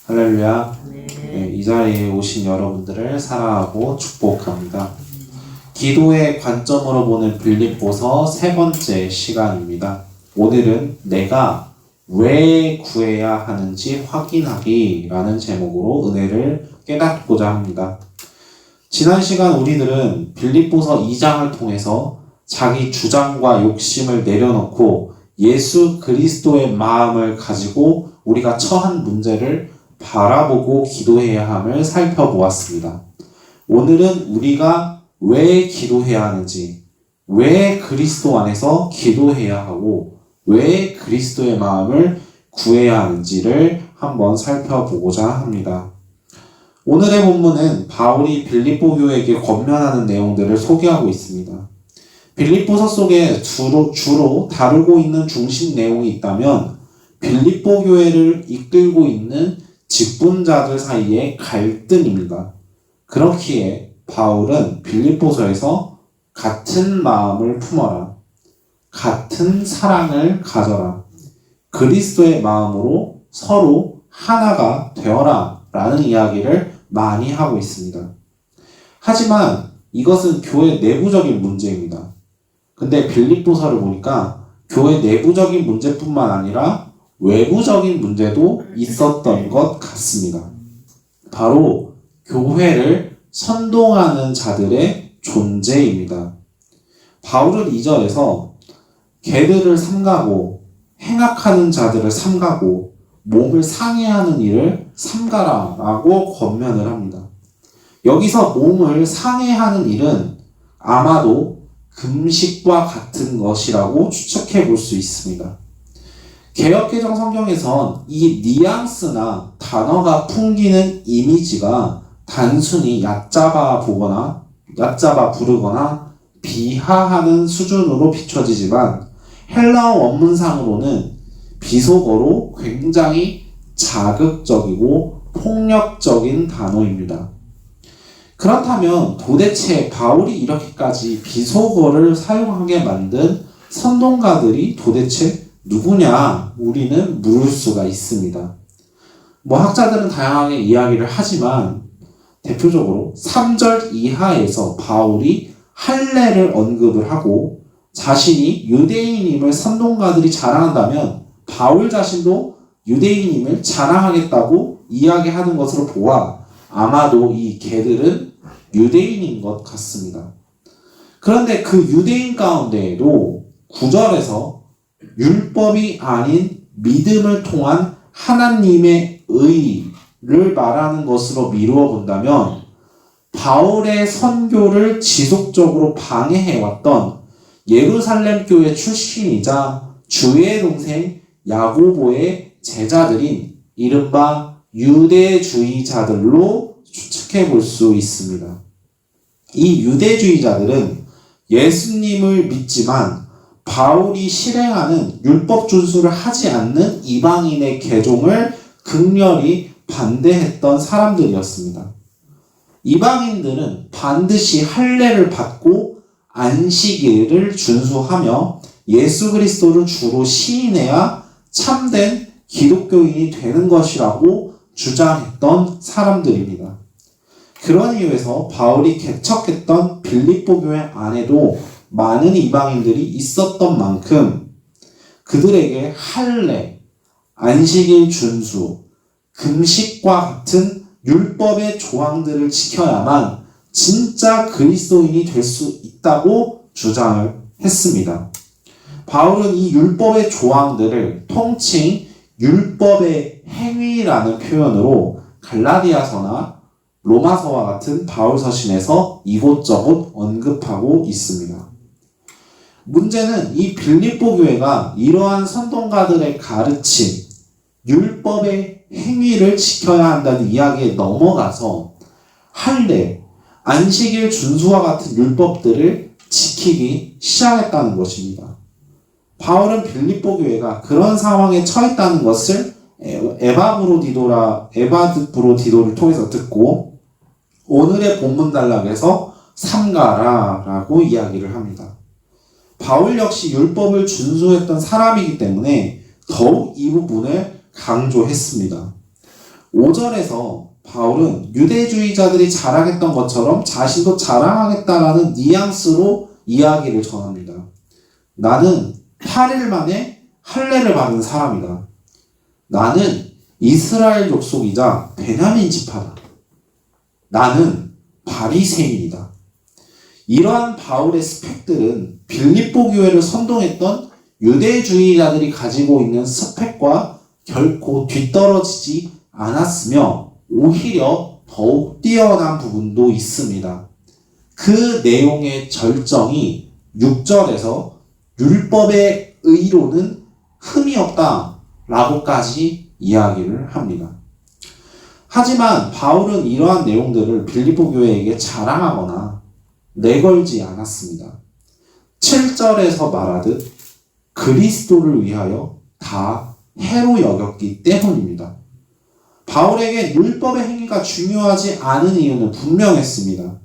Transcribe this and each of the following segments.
할렐루야. 네, 이 자리에 오신 여러분들을 사랑하고 축복합니다. 기도의 관점으로 보는 빌립보서 세 번째 시간입니다. 오늘은 내가 왜 구해야 하는지 확인하기라는 제목으로 은혜를 깨닫고자 합니다. 지난 시간 우리들은 빌립보서 2장을 통해서 자기 주장과 욕심을 내려놓고 예수 그리스도의 마음을 가지고 우리가 처한 문제를 바라보고 기도해야 함을 살펴보았습니다. 오늘은 우리가 왜 기도해야 하는지, 왜 그리스도 안에서 기도해야 하고, 왜 그리스도의 마음을 구해야 하는지를 한번 살펴보고자 합니다. 오늘의 본문은 바울이 빌립보 교회에게 권면하는 내용들을 소개하고 있습니다. 빌립보서 속에 주로 다루고 있는 중심 내용이 있다면 빌립보 교회를 이끌고 있는 직분자들 사이의 갈등입니다. 그렇기에 바울은 빌립보서에서 같은 마음을 품어라, 같은 사랑을 가져라, 그리스도의 마음으로 서로 하나가 되어라 라는 이야기를 많이 하고 있습니다. 하지만 이것은 교회 내부적인 문제입니다. 근데 빌립보서를 보니까 교회 내부적인 문제뿐만 아니라 외부적인 문제도 있었던 것 같습니다. 바로 교회를 선동하는 자들의 존재입니다. 바울은 2절에서 개들을 삼가고 행악하는 자들을 삼가고 몸을 상해하는 일을 삼가라 라고 권면을 합니다. 여기서 몸을 상해하는 일은 아마도 금식과 같은 것이라고 추측해 볼 수 있습니다. 개역개정 성경에선 이 뉘앙스나 단어가 풍기는 이미지가 단순히 얕잡아 부르거나 비하하는 수준으로 비춰지지만 헬라어 원문상으로는 비속어로 굉장히 자극적이고 폭력적인 단어입니다. 그렇다면 도대체 바울이 이렇게까지 비속어를 사용하게 만든 선동가들이 도대체 누구냐? 우리는 물을 수가 있습니다. 학자들은 다양하게 이야기를 하지만 대표적으로 3절 이하에서 바울이 할례를 언급을 하고 자신이 유대인임을 선동가들이 자랑한다면 바울 자신도 유대인임을 자랑하겠다고 이야기하는 것으로 보아 아마도 이 개들은 유대인인 것 같습니다. 그런데 그 유대인 가운데에도 9절에서 율법이 아닌 믿음을 통한 하나님의 의를 말하는 것으로 미루어 본다면 바울의 선교를 지속적으로 방해해왔던 예루살렘 교회 출신이자 주의 동생 야고보의 제자들인 이른바 유대주의자들로 추측해 볼 수 있습니다. 이 유대주의자들은 예수님을 믿지만 바울이 실행하는 율법 준수를 하지 않는 이방인의 개종을 극렬히 반대했던 사람들이었습니다. 이방인들은 반드시 할례를 받고 안식일을 준수하며 예수 그리스도를 주로 시인해야 참된 기독교인이 되는 것이라고 주장했던 사람들입니다. 그런 이유에서 바울이 개척했던 빌립보 교회 안에도 많은 이방인들이 있었던 만큼 그들에게 할례, 안식일 준수, 금식과 같은 율법의 조항들을 지켜야만 진짜 그리스도인이 될 수 있다고 주장을 했습니다. 바울은 이 율법의 조항들을 통칭 율법의 행위라는 표현으로 갈라디아서나 로마서와 같은 바울 서신에서 이곳저곳 언급하고 있습니다. 문제는 이 빌립보 교회가 이러한 선동가들의 가르침, 율법의 행위를 지켜야 한다는 이야기에 넘어가서 할례, 안식일 준수와 같은 율법들을 지키기 시작했다는 것입니다. 바울은 빌립보 교회가 그런 상황에 처했다는 것을 에바브로디도를 통해서 듣고 오늘의 본문 단락에서 삼가라 라고 이야기를 합니다. 바울 역시 율법을 준수했던 사람이기 때문에 더욱 이 부분을 강조했습니다. 5절에서 바울은 유대주의자들이 자랑했던 것처럼 자신도 자랑하겠다라는 뉘앙스로 이야기를 전합니다. 나는 8일 만에 할례를 받은 사람이다. 나는 이스라엘 족속이자 베냐민 지파다. 나는 바리새인이다. 이러한 바울의 스펙들은 빌립보 교회를 선동했던 유대주의자들이 가지고 있는 스펙과 결코 뒤떨어지지 않았으며 오히려 더욱 뛰어난 부분도 있습니다. 그 내용의 절정이 6절에서 율법의 의로는 흠이 없다 라고까지 이야기를 합니다. 하지만 바울은 이러한 내용들을 빌립보 교회에게 자랑하거나 내걸지 않았습니다. 7절에서 말하듯 그리스도를 위하여 다 해로 여겼기 때문입니다. 바울에게 율법의 행위가 중요하지 않은 이유는 분명했습니다.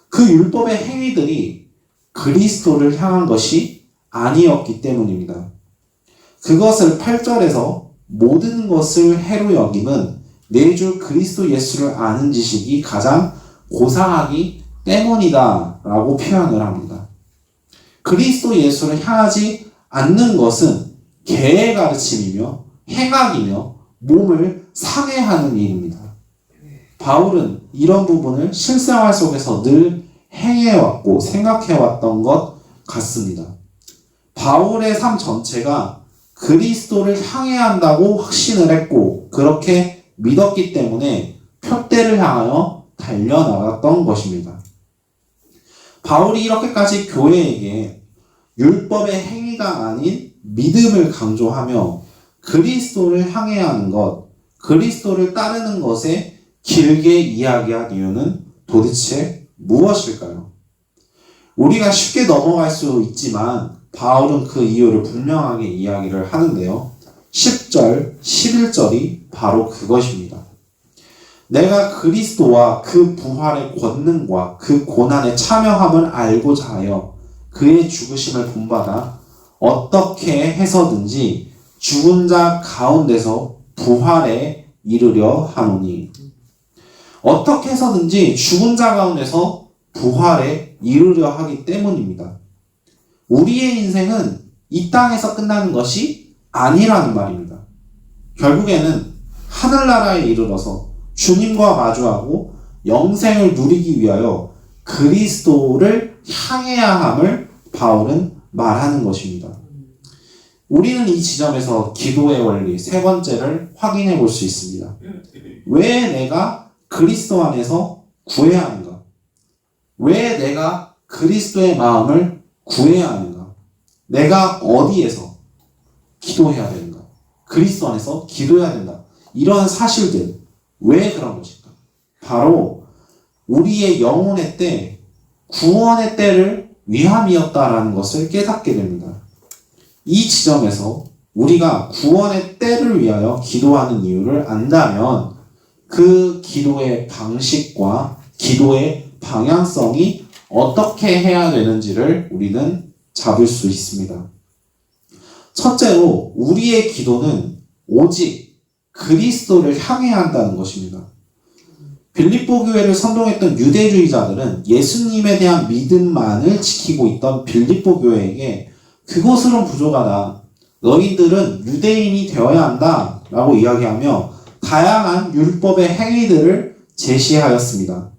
그 율법의 행위들이 그리스도를 향한 것이 아니었기 때문입니다. 그것을 8절에서 모든 것을 해로 여김은 내 주 그리스도 예수를 아는 지식이 가장 고상하기 때문이다 라고 표현을 합니다. 그리스도 예수를 향하지 않는 것은 개의 가르침이며 행악이며 몸을 상해하는 일입니다. 바울은 이런 부분을 실생활 속에서 늘 행해왔고 생각해왔던 것 같습니다. 바울의 삶 전체가 그리스도를 향해야 한다고 확신을 했고 그렇게 믿었기 때문에 표대를 향하여 달려나갔던 것입니다. 바울이 이렇게까지 교회에게 율법의 행위가 아닌 믿음을 강조하며 그리스도를 향해야 하는 것, 그리스도를 따르는 것에 길게 이야기한 이유는 도대체 무엇일까요? 우리가 쉽게 넘어갈 수 있지만 바울은 그 이유를 분명하게 이야기를 하는데요. 10절, 11절이 바로 그것입니다. 내가 그리스도와 그 부활의 권능과 그 고난의 참여함을 알고자 하여 그의 죽으심을 본받아 어떻게 해서든지 죽은 자 가운데서 부활에 이르려 하노니. 어떻게 해서든지 죽은 자 가운데서 부활에 이르려 하기 때문입니다. 우리의 인생은 이 땅에서 끝나는 것이 아니라는 말입니다. 결국에는 하늘나라에 이르러서 주님과 마주하고 영생을 누리기 위하여 그리스도를 향해야 함을 바울은 말하는 것입니다. 우리는 이 지점에서 기도의 원리 세 번째를 확인해 볼 수 있습니다. 왜 내가 그리스도 안에서 구해야 하는가? 왜 내가 그리스도의 마음을 구해야 하는가? 내가 어디에서 기도해야 되는가? 그리스도 안에서 기도해야 된다. 이러한 사실들, 왜 그런 것일까? 바로 우리의 영혼의 때, 구원의 때를 위함이었다라는 것을 깨닫게 됩니다. 이 지점에서 우리가 구원의 때를 위하여 기도하는 이유를 안다면 그 기도의 방식과 기도의 방향성이 어떻게 해야 되는지를 우리는 잡을 수 있습니다. 첫째로 우리의 기도는 오직 그리스도를 향해야 한다는 것입니다. 빌립보 교회를 선동했던 유대주의자들은 예수님에 대한 믿음만을 지키고 있던 빌립보 교회에게 그것으로는 부족하다. 너희들은 유대인이 되어야 한다. 라고 이야기하며 다양한 율법의 행위들을 제시하였습니다.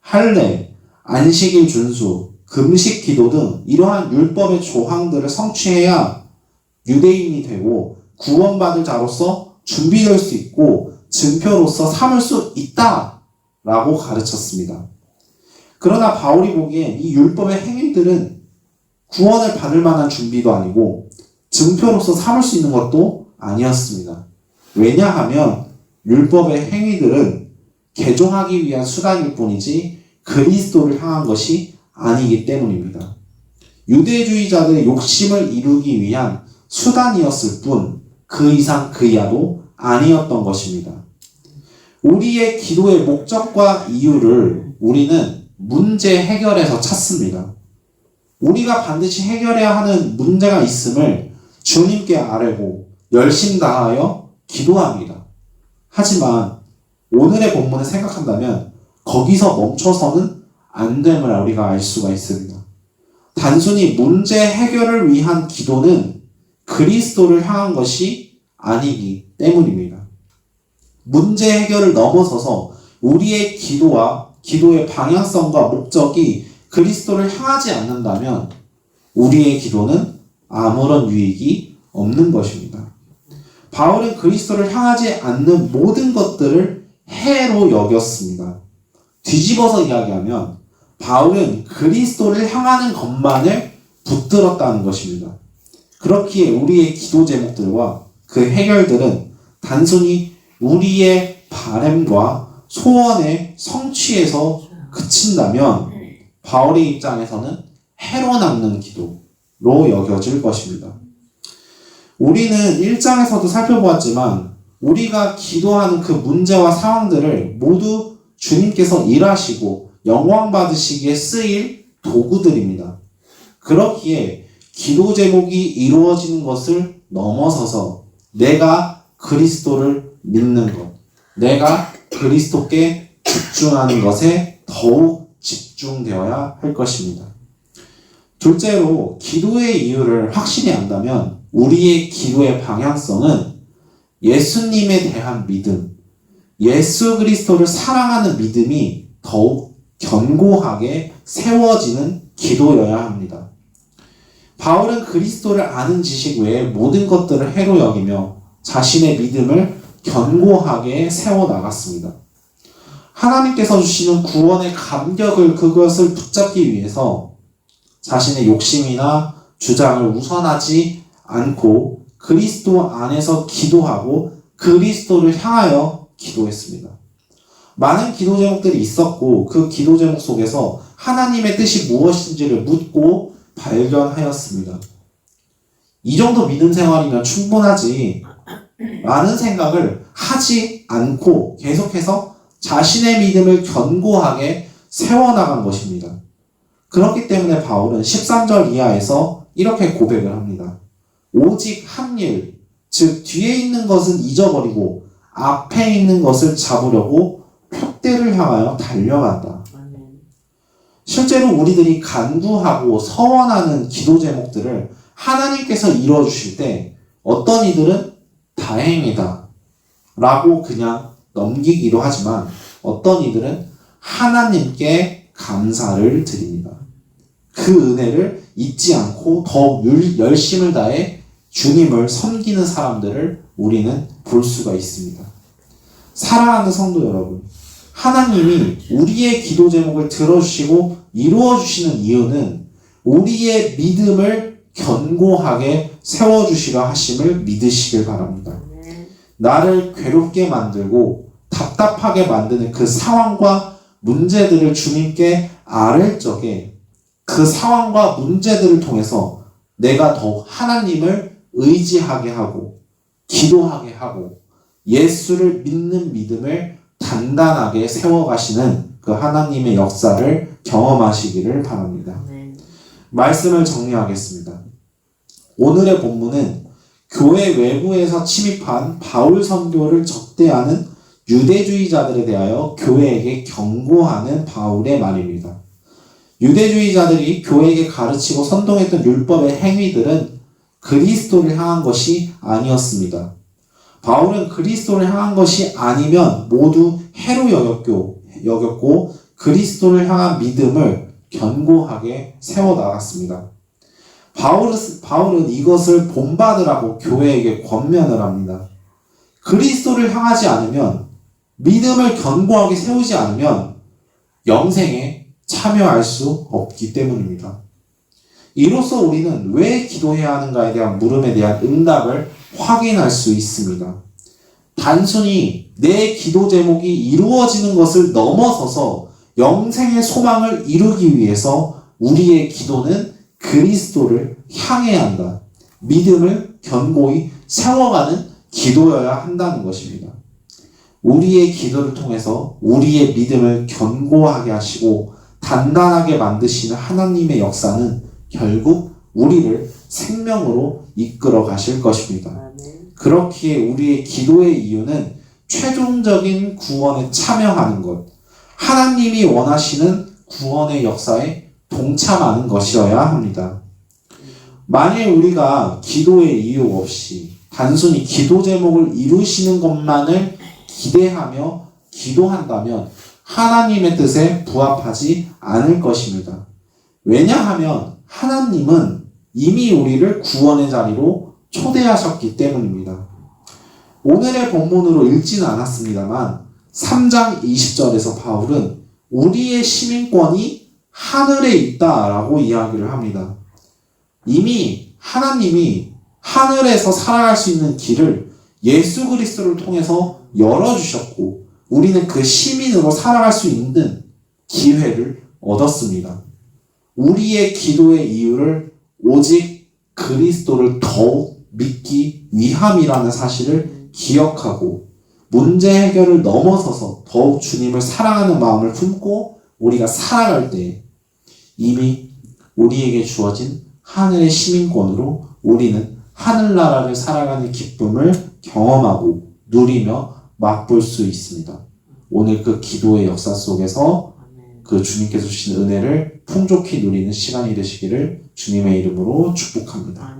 할례, 안식일 준수, 금식 기도 등 이러한 율법의 조항들을 성취해야 유대인이 되고 구원받을 자로서 준비될 수 있고 증표로서 삼을 수 있다 라고 가르쳤습니다. 그러나 바울이 보기에 이 율법의 행위들은 구원을 받을 만한 준비도 아니고 증표로서 삼을 수 있는 것도 아니었습니다. 왜냐하면 율법의 행위들은 개종하기 위한 수단일 뿐이지 그리스도를 향한 것이 아니기 때문입니다. 유대주의자들의 욕심을 이루기 위한 수단이었을 뿐 그 이상 그 이하도 아니었던 것입니다. 우리의 기도의 목적과 이유를 우리는 문제 해결에서 찾습니다. 우리가 반드시 해결해야 하는 문제가 있음을 주님께 아뢰고 열심 다하여 기도합니다. 하지만 오늘의 본문을 생각한다면 거기서 멈춰서는 안 됨을 우리가 알 수가 있습니다. 단순히 문제 해결을 위한 기도는 그리스도를 향한 것이 아니기 때문입니다. 문제 해결을 넘어서서 우리의 기도와 기도의 방향성과 목적이 그리스도를 향하지 않는다면 우리의 기도는 아무런 유익이 없는 것입니다. 바울은 그리스도를 향하지 않는 모든 것들을 해로 여겼습니다. 뒤집어서 이야기하면 바울은 그리스도를 향하는 것만을 붙들었다는 것입니다. 그렇기에 우리의 기도 제목들과 그 해결들은 단순히 우리의 바램과 소원의 성취에서 그친다면 바울의 입장에서는 해로 남는 기도로 여겨질 것입니다. 우리는 1장에서도 살펴보았지만 우리가 기도하는 그 문제와 상황들을 모두 주님께서 일하시고 영광 받으시기에 쓰일 도구들입니다. 그렇기에 기도 제목이 이루어지는 것을 넘어서서 내가 그리스도를 믿는 것, 내가 그리스도께 집중하는 것에 더욱 집중되어야 할 것입니다. 둘째로 기도의 이유를 확실히 안다면 우리의 기도의 방향성은 예수님에 대한 믿음, 예수 그리스도를 사랑하는 믿음이 더욱 견고하게 세워지는 기도여야 합니다. 바울은 그리스도를 아는 지식 외에 모든 것들을 해로 여기며 자신의 믿음을 견고하게 세워나갔습니다. 하나님께서 주시는 구원의 감격을 그것을 붙잡기 위해서 자신의 욕심이나 주장을 우선하지 않고 그리스도 안에서 기도하고 그리스도를 향하여 기도했습니다. 많은 기도 제목들이 있었고 그 기도 제목 속에서 하나님의 뜻이 무엇인지를 묻고 발견하였습니다. 이 정도 믿음 생활이면 충분하지 라는 생각을 하지 않고 계속해서 자신의 믿음을 견고하게 세워나간 것입니다. 그렇기 때문에 바울은 13절 이하에서 이렇게 고백을 합니다. 오직 한 일, 즉 뒤에 있는 것은 잊어버리고 앞에 있는 것을 잡으려고 표대를 향하여 달려간다. 실제로 우리들이 간구하고 서원하는 기도 제목들을 하나님께서 이루어주실 때 어떤 이들은 다행이다 라고 그냥 넘기기도 하지만 어떤 이들은 하나님께 감사를 드립니다. 그 은혜를 잊지 않고 더욱 열심을 다해 주님을 섬기는 사람들을 우리는 볼 수가 있습니다. 사랑하는 성도 여러분, 하나님이 우리의 기도 제목을 들어주시고 이루어주시는 이유는 우리의 믿음을 견고하게 세워주시려 하심을 믿으시길 바랍니다. 나를 괴롭게 만들고 답답하게 만드는 그 상황과 문제들을 주님께 아뢰을 적에 그 상황과 문제들을 통해서 내가 더욱 하나님을 의지하게 하고 기도하게 하고 예수를 믿는 믿음을 단단하게 세워가시는 그 하나님의 역사를 경험하시기를 바랍니다. 말씀을 정리하겠습니다. 오늘의 본문은 교회 외부에서 침입한 바울 선교를 적대하는 유대주의자들에 대하여 교회에게 경고하는 바울의 말입니다. 유대주의자들이 교회에게 가르치고 선동했던 율법의 행위들은 그리스도를 향한 것이 아니었습니다. 바울은 그리스도를 향한 것이 아니면 모두 해로 여겼고 그리스도를 향한 믿음을 견고하게 세워나갔습니다. 바울은 이것을 본받으라고 교회에게 권면을 합니다. 그리스도를 향하지 않으면 믿음을 견고하게 세우지 않으면 영생에 참여할 수 없기 때문입니다. 이로써 우리는 왜 기도해야 하는가에 대한 물음에 대한 응답을 확인할 수 있습니다. 단순히 내 기도 제목이 이루어지는 것을 넘어서서 영생의 소망을 이루기 위해서 우리의 기도는 그리스도를 향해야 한다. 믿음을 견고히 세워가는 기도여야 한다는 것입니다. 우리의 기도를 통해서 우리의 믿음을 견고하게 하시고 단단하게 만드시는 하나님의 역사는 결국 우리를 생명으로 이끌어 가실 것입니다. 그렇기에 우리의 기도의 이유는 최종적인 구원에 참여하는 것, 하나님이 원하시는 구원의 역사에 동참하는 것이어야 합니다. 만일 우리가 기도의 이유 없이 단순히 기도 제목을 이루시는 것만을 기대하며 기도한다면 하나님의 뜻에 부합하지 않을 것입니다. 왜냐하면 하나님은 이미 우리를 구원의 자리로 초대하셨기 때문입니다. 오늘의 본문으로 읽지는 않았습니다만 3장 20절에서 바울은 우리의 시민권이 하늘에 있다라고 이야기를 합니다. 이미 하나님이 하늘에서 살아갈 수 있는 길을 예수 그리스도를 통해서 열어주셨고 우리는 그 시민으로 살아갈 수 있는 기회를 얻었습니다. 우리의 기도의 이유를 오직 그리스도를 더욱 믿기 위함이라는 사실을 기억하고 문제 해결을 넘어서서 더욱 주님을 사랑하는 마음을 품고 우리가 살아갈 때 이미 우리에게 주어진 하늘의 시민권으로 우리는 하늘나라를 살아가는 기쁨을 경험하고 누리며 맛볼 수 있습니다. 오늘 그 기도의 역사 속에서 그 주님께서 주신 은혜를 풍족히 누리는 시간이 되시기를 주님의 이름으로 축복합니다.